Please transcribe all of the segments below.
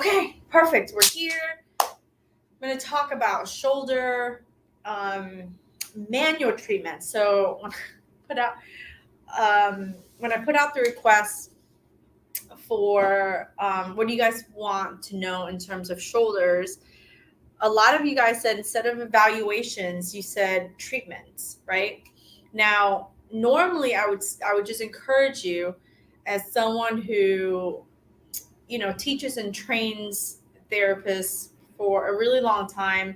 Okay, perfect. We're here. I'm going to talk about shoulder manual treatment. So when I put out the request for what do you guys want to know in terms of shoulders, a lot of you guys said instead of evaluations, you said treatments, right? Now, normally I would just encourage you as someone who, teaches and trains therapists for a really long time.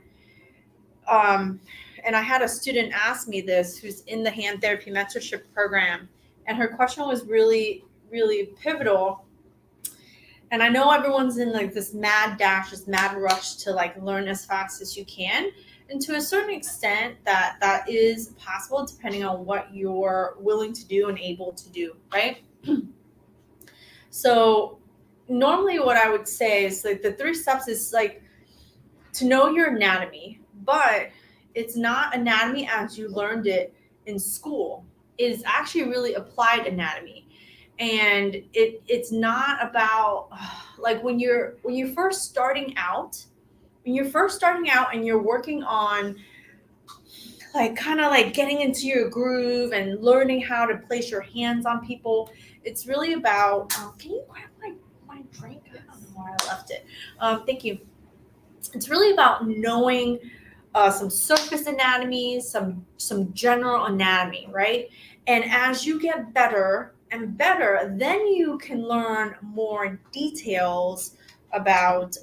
And I had a student ask me this who's in the Hand Therapy Mentorship program, and her question was really, really pivotal. And I know everyone's in like this mad dash, this mad rush to like learn as fast as you can. And to a certain extent that is possible depending on what you're willing to do and able to do, right? So normally what I would say is like the 3 steps is like to know your anatomy, but it's not anatomy as you learned it in school. It is actually really applied anatomy. And it's not about like when you're first starting out, and you're working on like kind of like getting into your groove and learning how to place your hands on people. It's really about can you grab my drink? I don't know why I left it. Thank you. It's really about knowing some surface anatomy, some general anatomy, right? And as you get better and better, then you can learn more details about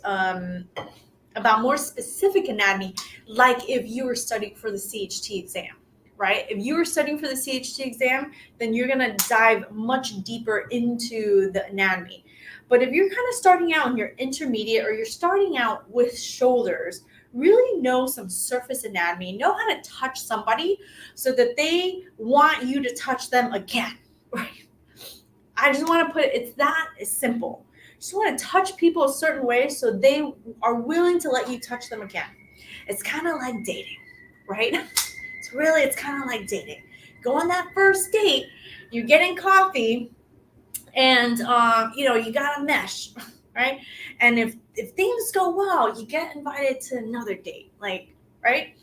more specific anatomy, like if you were studying for the CHT exam, right? If you were studying for the CHT exam, then you're going to dive much deeper into the anatomy. But if you're kind of starting out and you're intermediate or you're starting out with shoulders, really know some surface anatomy, know how to touch somebody so that they want you to touch them again, right? I just want to put it's that simple. You just want to touch people a certain way so they are willing to let you touch them again. It's kind of like dating, right? It's kind of like dating. Go on that first date, you're getting coffee, and you got a mesh, right? And if things go well, you get invited to another date, like, right?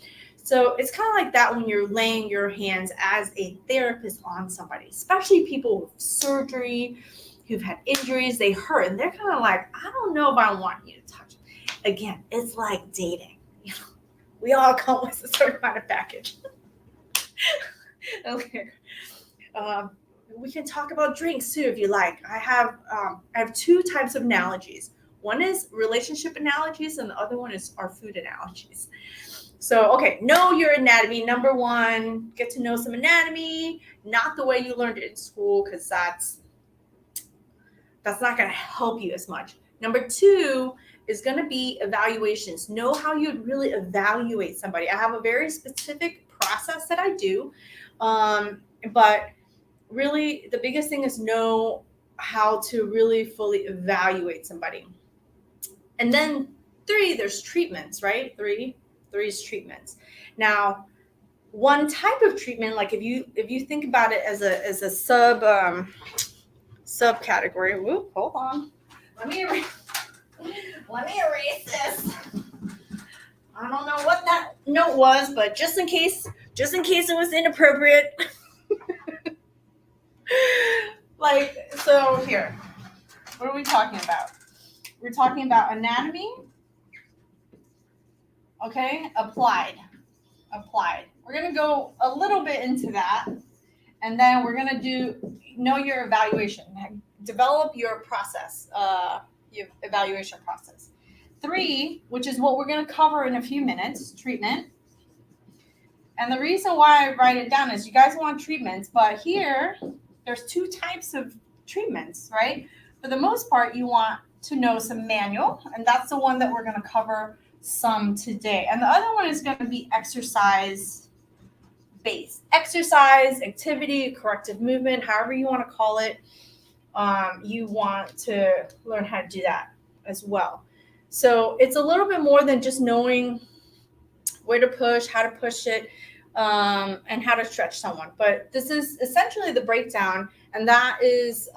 So it's kind of like that when you're laying your hands as a therapist on somebody, especially people with surgery, who've had injuries, they hurt, and they're kind of like, I don't know if I want you to touch. Again, it's like dating. We all come with a certain kind of package. Okay. We can talk about drinks too if you like. I have 2 types of analogies. One is relationship analogies, and the other one are food analogies. So, okay, know your anatomy. Number 1, get to know some anatomy, not the way you learned it in school, because that's not going to help you as much. Number 2 is going to be evaluations. Know how you'd really evaluate somebody. I have a very specific process that I do, but really the biggest thing is know how to really fully evaluate somebody. And then 3, there's treatments, right? 3 is treatments. Now, one type of treatment, like if you think about it as a subcategory. Whoop, hold on. Let me erase this. I don't know what that note was, but just in case it was inappropriate. So here, what are we talking about? We're talking about anatomy. Okay, applied. We're going to go a little bit into that, and then we're going to know your evaluation. Develop your process, your evaluation process. 3, which is what we're going to cover in a few minutes, treatment. And the reason why I write it down is you guys want treatments, but here there's 2 types of treatments, right? For the most part, you want to know some manual, and that's the one that we're going to cover some today. And the other one is going to be exercise based. Exercise, activity, corrective movement, however you want to call it. You want to learn how to do that as well. So it's a little bit more than just knowing where to push, how to push it. and how to stretch someone. But this is essentially the breakdown, and that is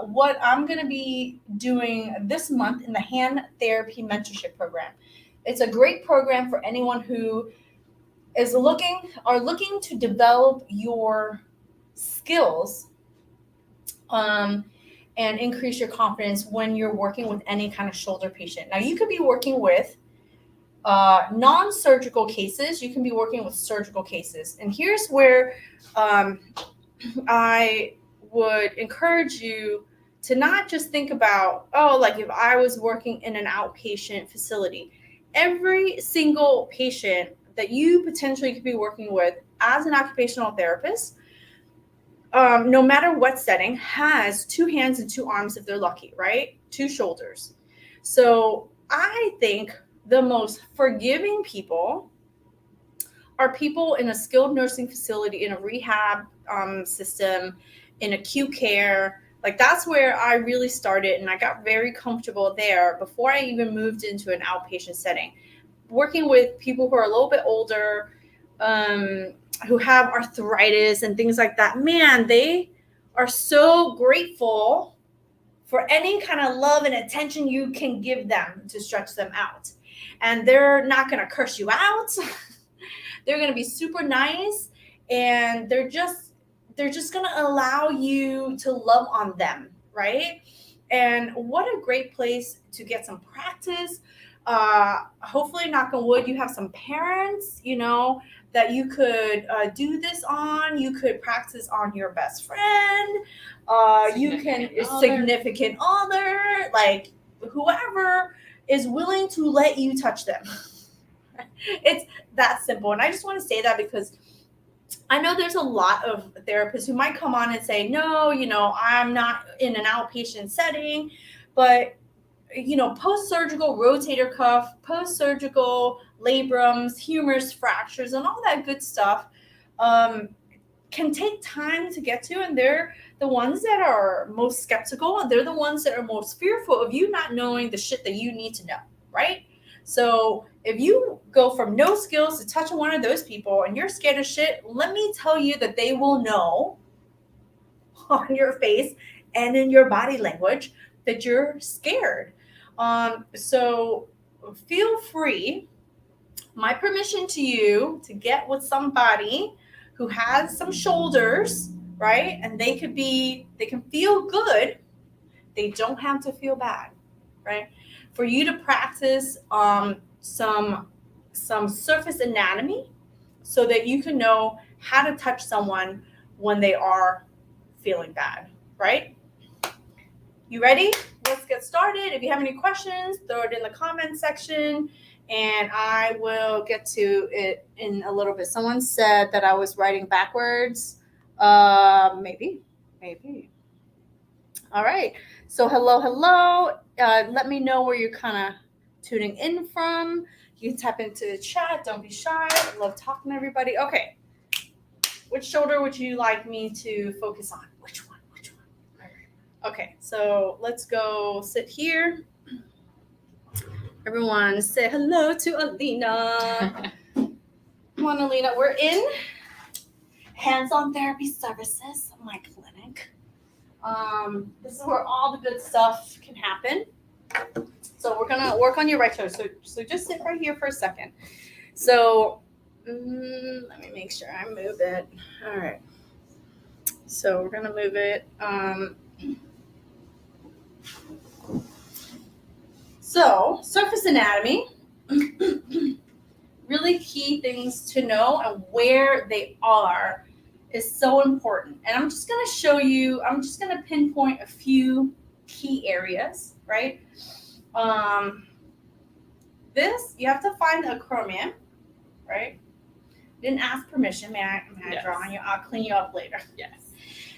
what I'm going to be doing this month in the Hand Therapy Mentorship program. It's a great program for anyone who is looking to develop your skills and increase your confidence when you're working with any kind of shoulder patient. Now, you could be working with non-surgical cases. You can be working with surgical cases. And here's where I would encourage you to not just think about, like if I was working in an outpatient facility. Every single patient that you potentially could be working with as an occupational therapist, no matter what setting, has 2 hands and 2 arms if they're lucky, right? 2 shoulders. So I think the most forgiving people are people in a skilled nursing facility, in a rehab system, in acute care. Like, that's where I really started, and I got very comfortable there before I even moved into an outpatient setting. Working with people who are a little bit older, who have arthritis and things like that, man, they are so grateful for any kind of love and attention you can give them to stretch them out. And they're not going to curse you out. They're going to be super nice, and they're just going to allow you to love on them, right? And what a great place to get some practice. Hopefully, knock on wood, you have some parents, that you could do this on. You could practice on your best friend. Significant other, like whoever is willing to let you touch them. It's that simple. And I just want to say that because I know there's a lot of therapists who might come on and say, no, I'm not in an outpatient setting, but post-surgical rotator cuff, post-surgical labrums, humerus fractures, and all that good stuff can take time to get to. And they're the ones that are most skeptical, and they're the ones that are most fearful of you not knowing the shit that you need to know, right? So if you go from no skills to touching one of those people and you're scared of shit, let me tell you that they will know on your face and in your body language that you're scared. So feel free. My permission to you to get with somebody who has some shoulders, right? And they can feel good. They don't have to feel bad, right? For you to practice some surface anatomy so that you can know how to touch someone when they are feeling bad, right? You ready? Let's get started. If you have any questions, throw it in the comment section, and I will get to it in a little bit. Someone said that I was writing backwards. Maybe. All right. So hello. Let me know where you're kind of tuning in from. You can type into the chat. Don't be shy. I love talking to everybody. Okay. Which shoulder would you like me to focus on? Which one? Okay, so let's go sit here. Everyone say hello to Alina. Come on, Alina. We're in hands-on therapy services, my clinic. This is where all the good stuff can happen. So we're going to work on your right shoulder. So just sit right here for a second. So let me make sure I move it. All right. So we're going to move it. So surface anatomy, really key things to know, and where they are is so important. And I'm just going to pinpoint a few key areas, right? This, you have to find the acromion, right? Didn't ask permission. May I yes. Draw on you? I'll clean you up later. Yes.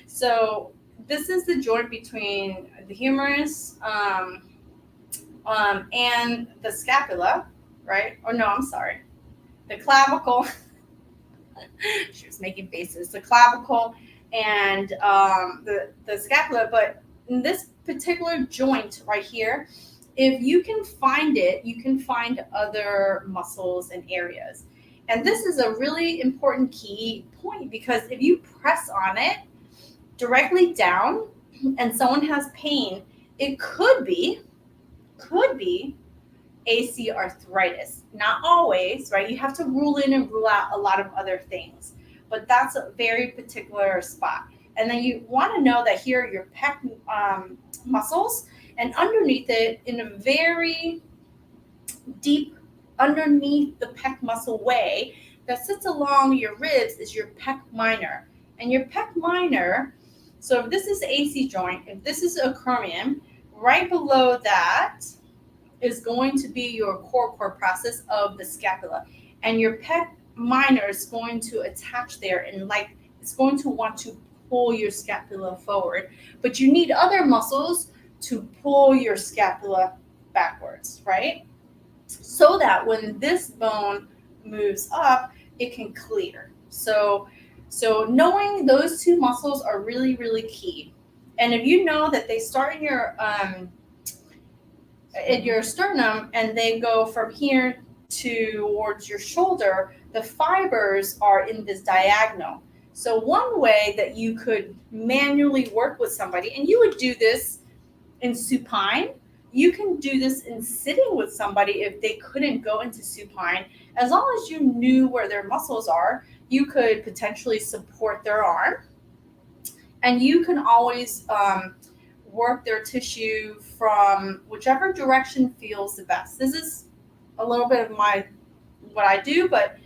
So this is the joint between the humerus and the scapula, right? Oh, no, I'm sorry. The clavicle. She was making faces. The clavicle and the scapula. But in this particular joint right here, if you can find it, you can find other muscles and areas. And this is a really important key point, because if you press on it directly down and someone has pain, it could be AC arthritis. Not always, right? You have to rule in and rule out a lot of other things, but that's a very particular spot. And then you want to know that here are your pec muscles, and underneath it, in a very deep underneath the pec muscle way that sits along your ribs, is your pec minor. And your pec minor, so if this is the AC joint, if this is acromion, right below that is going to be your core process of the scapula. And your pec minor is going to attach there, and like it's going to want to pull your scapula forward. But you need other muscles to pull your scapula backwards, right? So that when this bone moves up, it can clear. So knowing those two muscles are really, really key. And if you know that they start in your sternum and they go from here towards your shoulder, the fibers are in this diagonal. So one way that you could manually work with somebody, and you would do this in supine, you can do this in sitting with somebody if they couldn't go into supine. As long as you knew where their muscles are, you could potentially support their arm, and you can always work their tissue from whichever direction feels the best. This is a little bit of what I do, but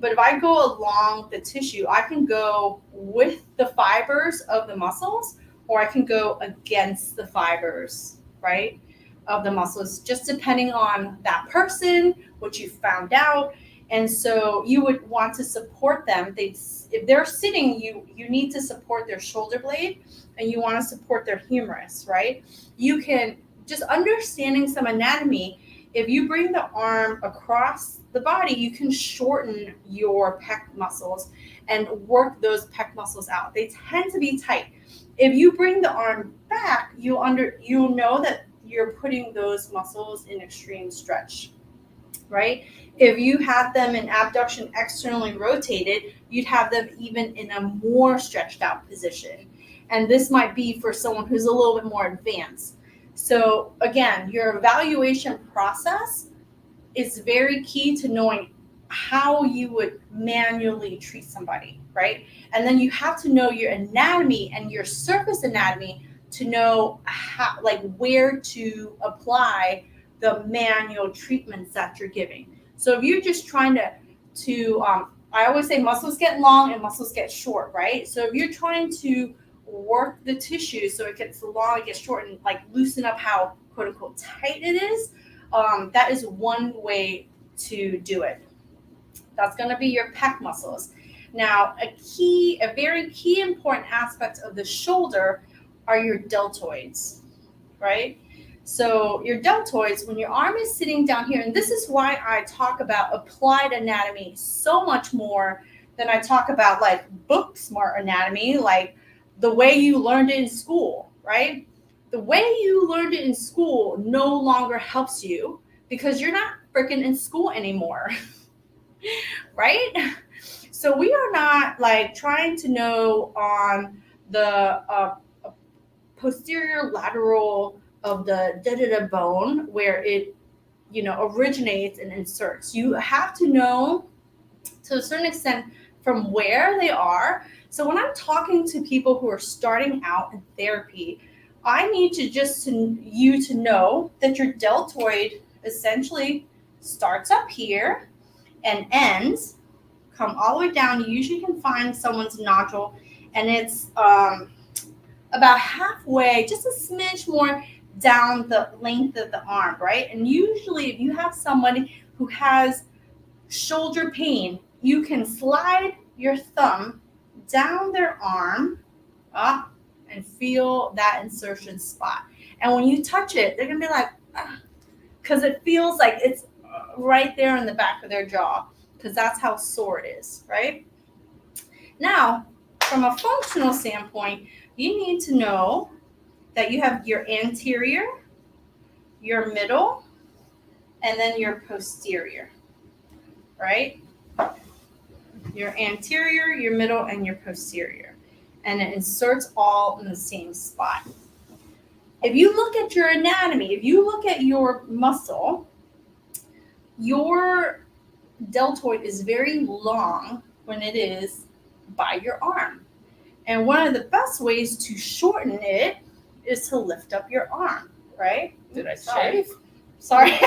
if I go along the tissue, I can go with the fibers of the muscles, or I can go against the fibers, right, of the muscles, just depending on that person, what you found out. And so you would want to support them. If they're sitting, you need to support their shoulder blade, and you want to support their humerus, right? You can, just understanding some anatomy, if you bring the arm across the body, you can shorten your pec muscles and work those pec muscles out. They tend to be tight. If you bring the arm back, you'll know that you're putting those muscles in extreme stretch, right? If you have them in abduction externally rotated, you'd have them even in a more stretched out position. And this might be for someone who's a little bit more advanced. So again, your evaluation process is very key to knowing how you would manually treat somebody, right? And then you have to know your anatomy and your surface anatomy to know how, like, where to apply the manual treatments that you're giving. So if you're just trying to I always say muscles get long and muscles get short, right? So if you're trying to work the tissue so it gets long, it gets short, and like loosen up how quote unquote tight it is, that is one way to do it. That's going to be your pec muscles. Now, a very key important aspect of the shoulder are your deltoids, right? So your deltoids, when your arm is sitting down here, and this is why I talk about applied anatomy so much more than I talk about like book smart anatomy, like the way you learned it in school, right? The way you learned it in school no longer helps you because you're not freaking in school anymore, right? So we are not like trying to know on the posterior lateral of the bone where it, originates and inserts. You have to know to a certain extent from where they are. So when I'm talking to people who are starting out in therapy, I need you to know that your deltoid essentially starts up here and ends, come all the way down. You usually can find someone's nodule, and it's about halfway, just a smidge more down the length of the arm, right? And usually if you have somebody who has shoulder pain, you can slide your thumb down their arm up and feel that insertion spot. And when you touch it, they're going to be like, because it feels like it's right there in the back of their jaw, because that's how sore it is, right? Now, from a functional standpoint, you need to know that you have your anterior, your middle, and then your posterior, right? your anterior, your middle, and your posterior. And it inserts all in the same spot. If you look at your anatomy, if you look at your muscle, your deltoid is very long when it is by your arm. And one of the best ways to shorten it is to lift up your arm, right? Did I shave? Sorry.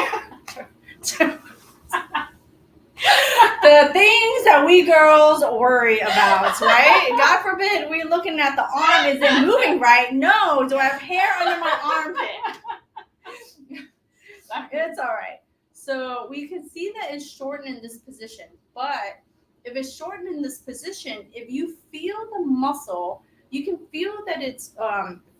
The things that we girls worry about, right? God forbid we're looking at the arm, is it moving right? No. Do I have hair under my armpit? It's all right. So we can see that it's shortened in this position, but if it's shortened in this position, if you feel the muscle, you can feel that it's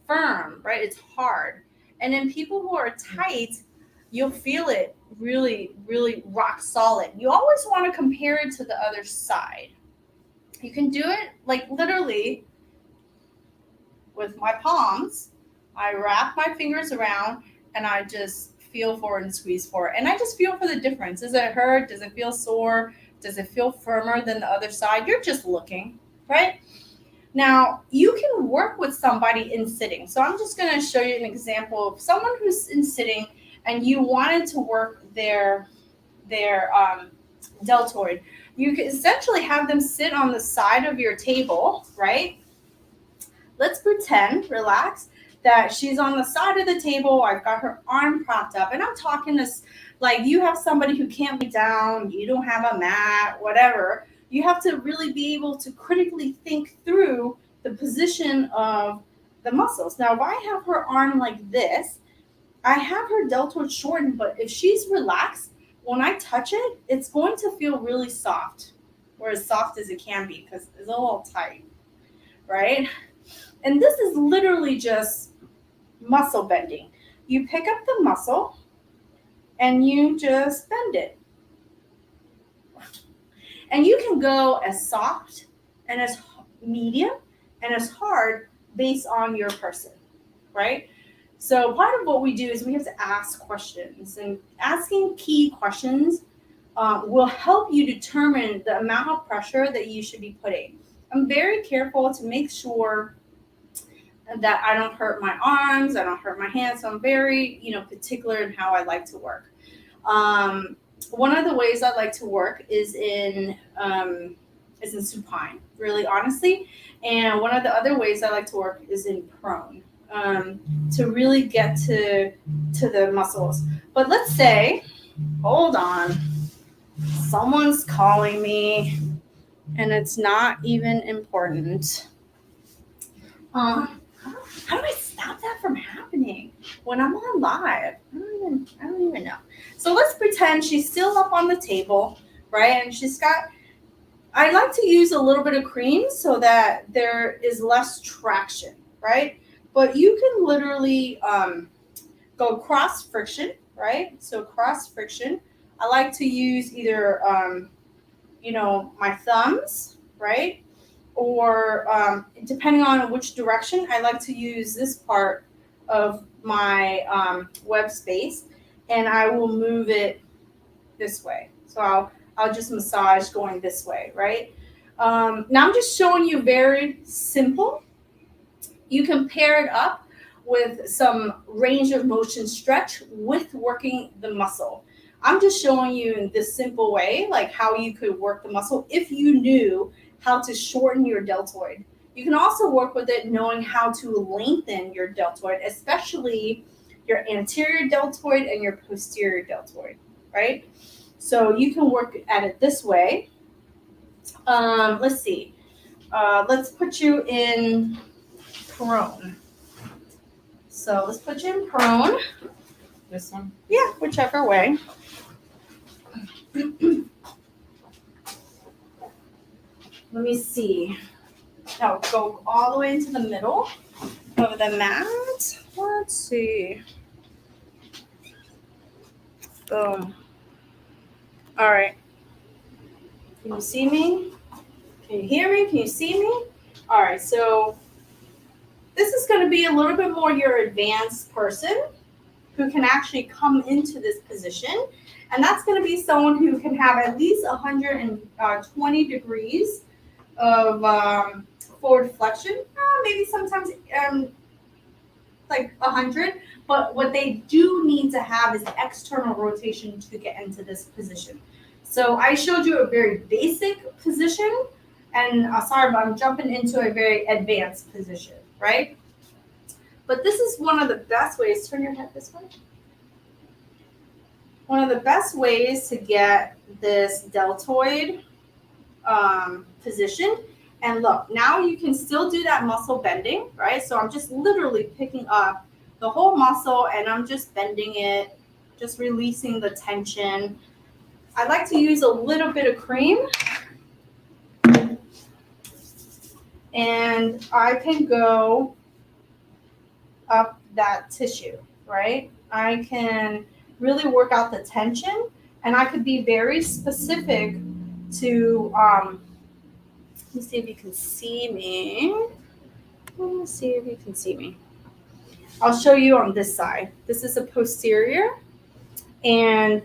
firm, right? It's hard. And then people who are tight, you'll feel it really, really rock solid. You always want to compare it to the other side. You can do it like literally with my palms. I wrap my fingers around and I just feel forward and squeeze forward. And I just feel for the difference. Does it hurt? Does it feel sore? Does it feel firmer than the other side? You're just looking, right? Now, you can work with somebody in sitting. So I'm just going to show you an example of someone who's in sitting and you wanted to work their deltoid. You can essentially have them sit on the side of your table, right? Let's pretend, relax, that she's on the side of the table. I've got her arm propped up, and I'm talking this like you have somebody who can't lay down, you don't have a mat, whatever. You have to really be able to critically think through the position of the muscles. Now, if I have her arm like this, I have her deltoid shortened, but if she's relaxed, when I touch it, it's going to feel really soft, or as soft as it can be because it's a little tight, right? And this is literally just muscle bending. You pick up the muscle and you just bend it. And you can go as soft and as medium and as hard based on your person, right? So part of what we do is we have to ask questions, and asking key questions will help you determine the amount of pressure that you should be putting. I'm very careful to make sure that I don't hurt my arms, I don't hurt my hands. So I'm very, particular in how I like to work. One of the ways I like to work is in supine, really honestly. And one of the other ways I like to work is in prone, to really get to the muscles. But let's say, hold on, someone's calling me and it's not even important. How do I stop that from happening when I'm on live? I don't even know. So let's pretend she's still up on the table, right? And I like to use a little bit of cream so that there is less traction, right? But you can literally go cross friction, right? So cross friction. I like to use either, my thumbs, right? Or depending on which direction, I like to use this part of my web space, and I will move it this way. So I'll just massage going this way, right? Now I'm just showing you very simple. You can pair it up with some range of motion stretch with working the muscle. I'm just showing you in this simple way, like how you could work the muscle if you knew how to shorten your deltoid. You can also work with it knowing how to lengthen your deltoid, especially your anterior deltoid and your posterior deltoid, right? So you can work at it this way. Let's see. Let's put you in prone. So let's put you in prone. This one? Yeah, whichever way. Let me see. Now go all the way into the middle of the mat. Let's see. Boom. All right. Can you see me? Can you hear me? Can you see me? All right. So this is going to be a little bit more your advanced person who can actually come into this position And that's going to be someone who can have at least 120 degrees of forward flexion, maybe sometimes like 100. But what they do need to have is external rotation to get into this position. So I showed you a very basic position, and sorry, but I'm jumping into a very advanced position, right? But this is one of the best ways. Turn your head this way. One of the best ways to get this deltoid position. And look, now you can still do that muscle bending, right? So I'm just literally picking up the whole muscle and I'm just bending it, just releasing the tension. I like to use a little bit of cream. And I can go up that tissue, right? I can really work out the tension, and I could be very specific to, let me see if you can see me. Let me see if you can see me. I'll show you on this side. This is a posterior. And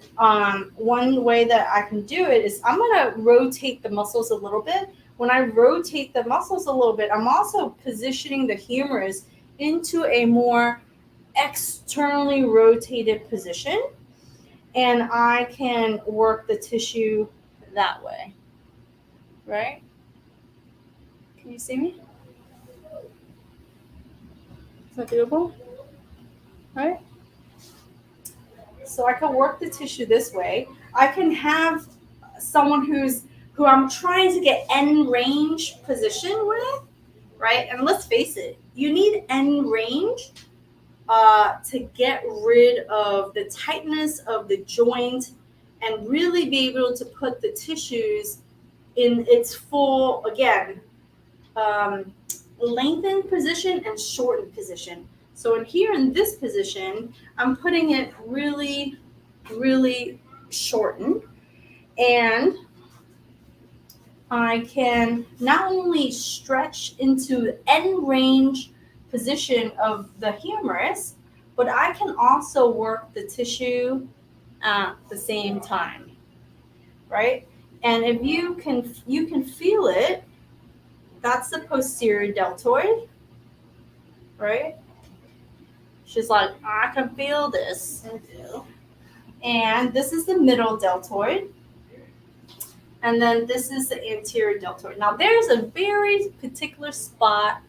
one way that I can do it is I'm going to rotate the muscles a little bit. When I rotate the muscles a little bit, I'm also positioning the humerus into a more externally rotated position. And I can work the tissue that way, right? Can you see me? Is that doable? Right? So I can work the tissue this way. I can have someone who I'm trying to get end range position with, right? And let's face it, you need end range to get rid of the tightness of the joint and really be able to put the tissues in its full, again, lengthened position and shortened position. So in here in this position, I'm putting it really, really shortened. And I can not only stretch into the end range position of the humerus, but I can also work the tissue at the same time, right? And if you can feel it, that's the posterior deltoid, right? She's like, I can feel this. I do. And this is the middle deltoid. And then this is the anterior deltoid. Now there's a very particular spot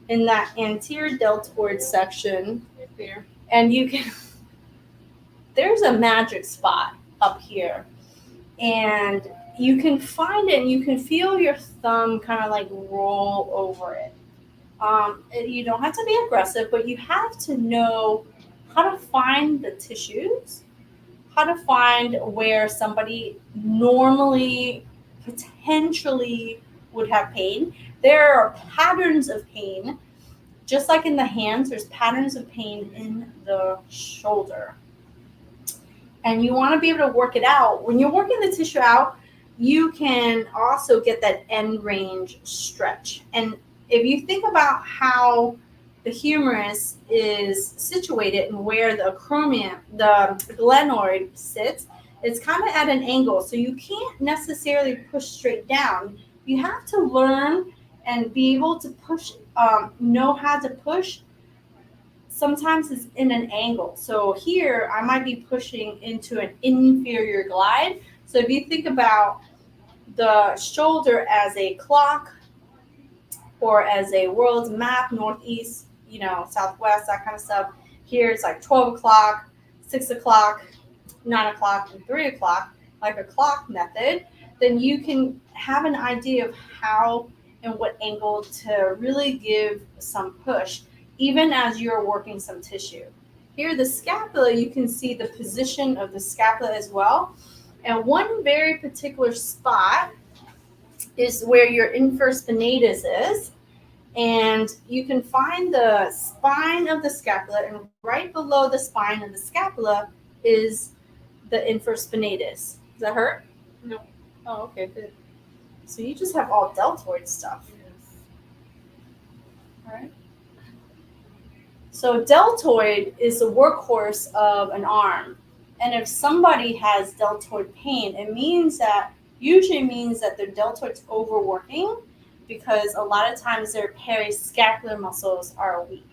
in that anterior deltoid section here. And you can, there's a magic spot up here. And you can find it and you can feel your thumb kind of like roll over it. You don't have to be aggressive, but you have to know how to find the tissues, how to find where somebody normally potentially would have pain. There are patterns of pain, just like in the hands, there's patterns of pain in the shoulder. And you want to be able to work it out. When you're working the tissue out, you can also get that end range stretch. And if you think about how the humerus is situated and where the acromion, the glenoid sits, it's kind of at an angle. So you can't necessarily push straight down. You have to learn and be able to push, know how to push. Sometimes it's in an angle. So here I might be pushing into an inferior glide. So if you think about the shoulder as a clock or as a world's map, northeast, southwest, that kind of stuff. Here it's like 12 o'clock, 6 o'clock, 9 o'clock, and 3 o'clock, like a clock method. Then you can have an idea of how and what angle to really give some push, even as you're working some tissue. Here, the scapula, you can see the position of the scapula as well. And one very particular spot is where your infraspinatus is. And you can find the spine of the scapula, and right below the spine of the scapula is the infraspinatus. Does that hurt? No. Oh, okay, good. So you just have all deltoid stuff. Yes. All right. So deltoid is the workhorse of an arm. And if somebody has deltoid pain, usually means that their deltoid's overworking, because a lot of times their periscapular muscles are weak,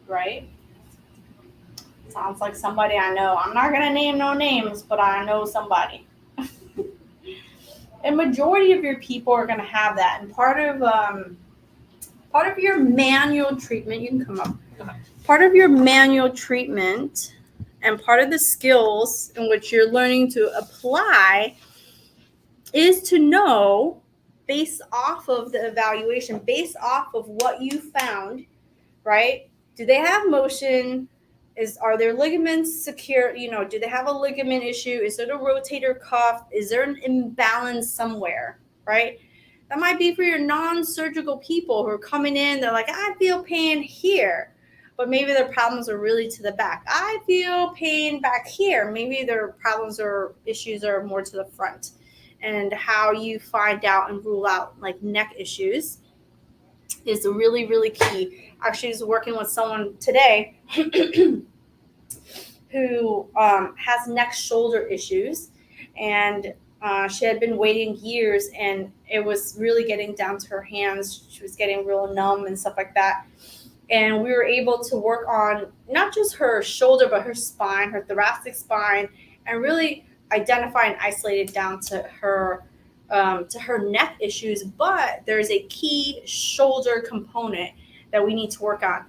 right? Sounds like somebody I know. I'm not gonna name no names, but I know somebody. And majority of your people are gonna have that. And part of your manual treatment, you can come up. Part of your manual treatment and part of the skills in which you're learning to apply is to know, based off of the evaluation, based off of what you found, right? Do they have motion? Are their ligaments secure? Do they have a ligament issue? Is it a rotator cuff? Is there an imbalance somewhere, right? That might be for your non-surgical people who are coming in. They're like, I feel pain here, but maybe their problems are really to the back. I feel pain back here. Maybe their problems or issues are more to the front. And how you find out and rule out like neck issues is really, really key. Actually, I was working with someone today who has neck shoulder issues, and she had been waiting years, and it was really getting down to her hands. She was getting real numb and stuff like that. And we were able to work on not just her shoulder, but her spine, her thoracic spine, and really identify and isolate it down to her neck issues. But there's a key shoulder component that we need to work on.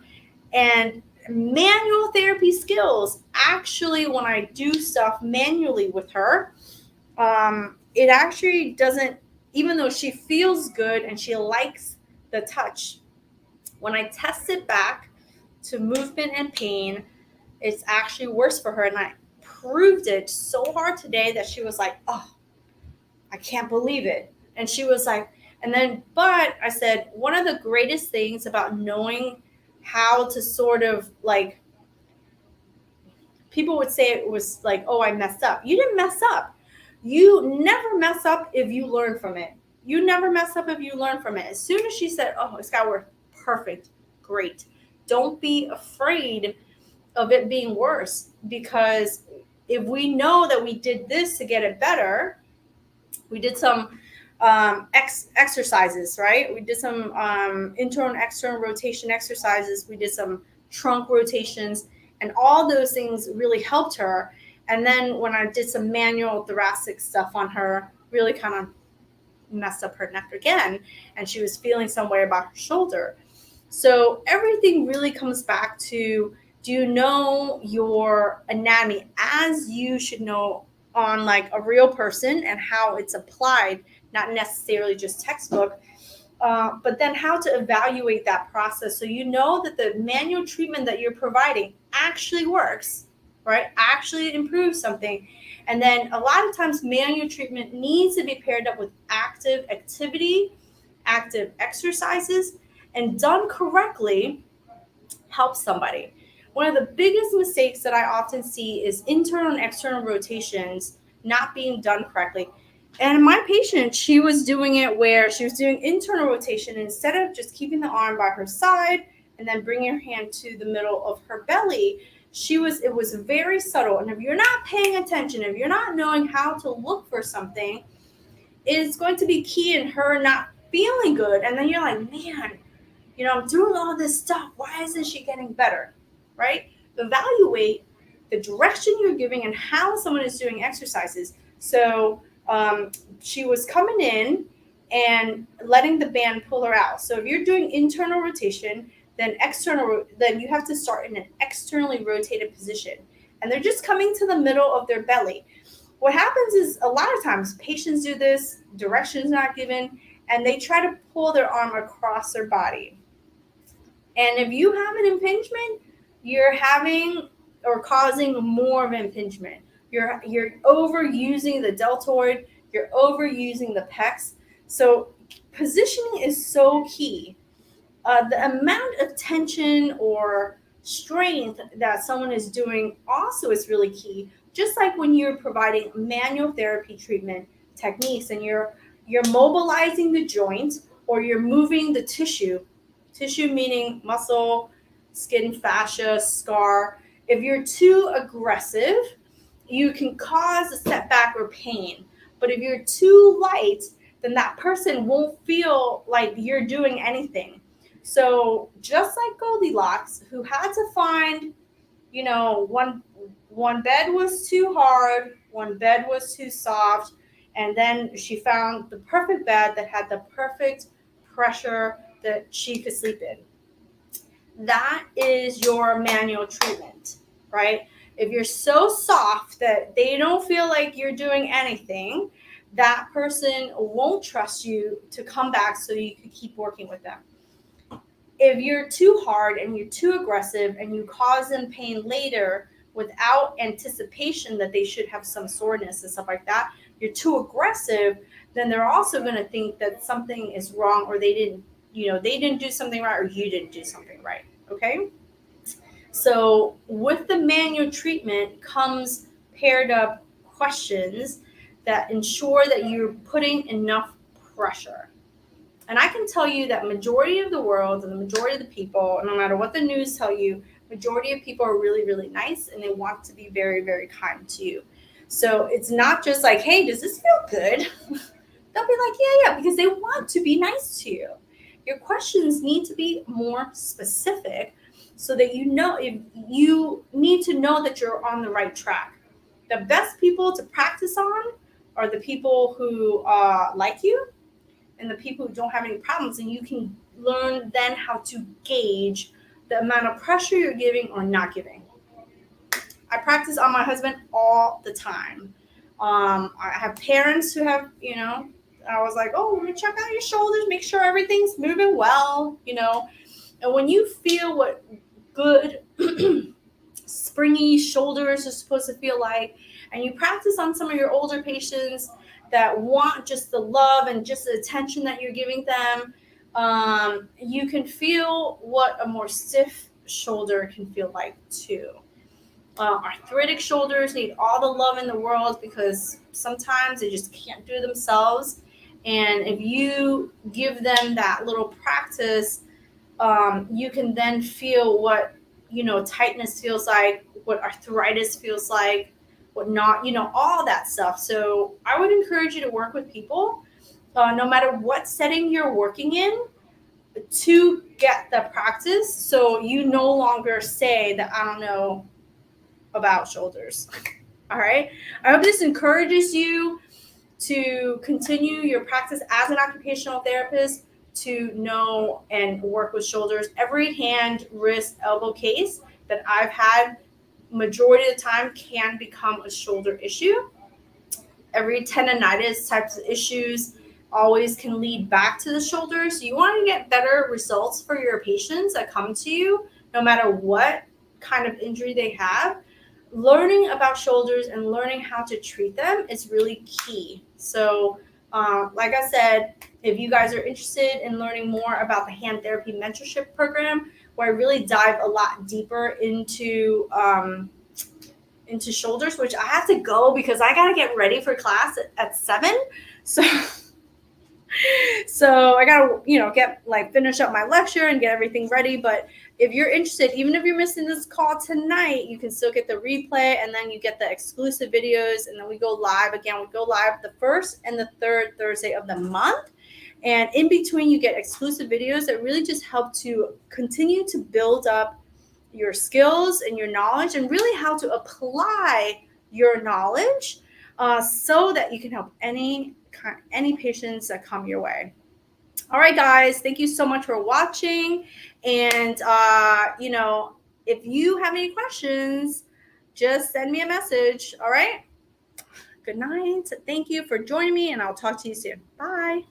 And manual therapy skills, actually, when I do stuff manually with her, it actually doesn't, even though she feels good and she likes the touch, when I test it back to movement and pain, it's actually worse for her. And I proved it so hard today that she was like, oh, I can't believe it. And she was like, but I said, one of the greatest things about knowing how to sort of like, people would say it was like, oh, I messed up. You didn't mess up. You never mess up if you learn from it. You never mess up if you learn from it. As soon as she said, oh, it's got to work, perfect, great. Don't be afraid of it being worse, because if we know that we did this to get it better, we did some exercises, right? We did some internal and external rotation exercises. We did some trunk rotations, and all those things really helped her. And then when I did some manual thoracic stuff on her, really kind of messed up her neck again, and she was feeling some way about her shoulder. So everything really comes back to, do you know your anatomy as you should know on like a real person, and how it's applied, not necessarily just textbook, but then how to evaluate that process so you know that the manual treatment that you're providing actually works, right? Actually improves something. And then a lot of times manual treatment needs to be paired up with active activity, active exercises, and done correctly helps somebody. One of the biggest mistakes that I often see is internal and external rotations not being done correctly. And my patient, she was doing it where she was doing internal rotation, and instead of just keeping the arm by her side and then bringing her hand to the middle of her belly, it was very subtle. And if you're not paying attention, if you're not knowing how to look for something, it's going to be key in her not feeling good. And then you're like, man, I'm doing all this stuff. Why isn't she getting better? Right? Evaluate the direction you're giving and how someone is doing exercises. So she was coming in and letting the band pull her out. So if you're doing internal rotation, then you have to start in an externally rotated position. And they're just coming to the middle of their belly. What happens is a lot of times patients do this, direction's not given, and they try to pull their arm across their body. And if you have an impingement, you're having or causing more of an impingement. You're overusing the deltoid. You're overusing the pecs. So positioning is so key. The amount of tension or strength that someone is doing also is really key. Just like when you're providing manual therapy treatment techniques and you're mobilizing the joint or you're moving the tissue meaning muscle, skin, fascia, scar. If you're too aggressive, you can cause a setback or pain. But if you're too light, then that person won't feel like you're doing anything. So just like Goldilocks, who had to find, one bed was too hard, one bed was too soft, and then she found the perfect bed that had the perfect pressure that she could sleep in. That is your manual treatment, right? If you're so soft that they don't feel like you're doing anything, that person won't trust you to come back so you can keep working with them. If you're too hard and you're too aggressive and you cause them pain later without anticipation that they should have some soreness and stuff like that, you're too aggressive, then they're also going to think that something is wrong, or they didn't do something right, or you didn't do something right. Okay? So with the manual treatment comes paired up questions that ensure that you're putting enough pressure. And I can tell you that majority of the world and the majority of the people, no matter what the news tell you, majority of people are really, really nice, and they want to be very, very kind to you. So it's not just like, hey, does this feel good? They'll be like, yeah, because they want to be nice to you. Your questions need to be more specific so that if you need to know that you're on the right track. The best people to practice on are the people who like you and the people who don't have any problems, and you can learn then how to gauge the amount of pressure you're giving or not giving. I practice on my husband all the time. I have parents who have, I was like, oh, let me check out your shoulders, make sure everything's moving well, And when you feel what good springy shoulders are supposed to feel like, and you practice on some of your older patients that want just the love and just the attention that you're giving them, you can feel what a more stiff shoulder can feel like too. Arthritic shoulders need all the love in the world because sometimes they just can't do it themselves. And if you give them that little practice, you can then feel what, tightness feels like, what arthritis feels like, what not, all that stuff. So I would encourage you to work with people, no matter what setting you're working in, to get the practice. So you no longer say that I don't know about shoulders. All right. I hope this encourages you to continue your practice as an occupational therapist, to know and work with shoulders. Every hand, wrist, elbow case that I've had, majority of the time can become a shoulder issue. Every tendonitis types of issues always can lead back to the shoulder. So you want to get better results for your patients that come to you, no matter what kind of injury they have. Learning about shoulders and learning how to treat them is really key. So, like I said, if you guys are interested in learning more about the Hand Therapy Mentorship program, where I really dive a lot deeper into shoulders, which I have to go because I got to get ready for class at 7. So I gotta, finish up my lecture and get everything ready. But if you're interested, even if you're missing this call tonight, you can still get the replay, and then you get the exclusive videos, and then we go live again. We go live the first and the third Thursday of the month. And in between, you get exclusive videos that really just help to continue to build up your skills and your knowledge, and really how to apply your knowledge so that you can help any patients that come your way. All right, guys, thank you so much for watching. And, if you have any questions, just send me a message. All right. Good night. Thank you for joining me, and I'll talk to you soon. Bye.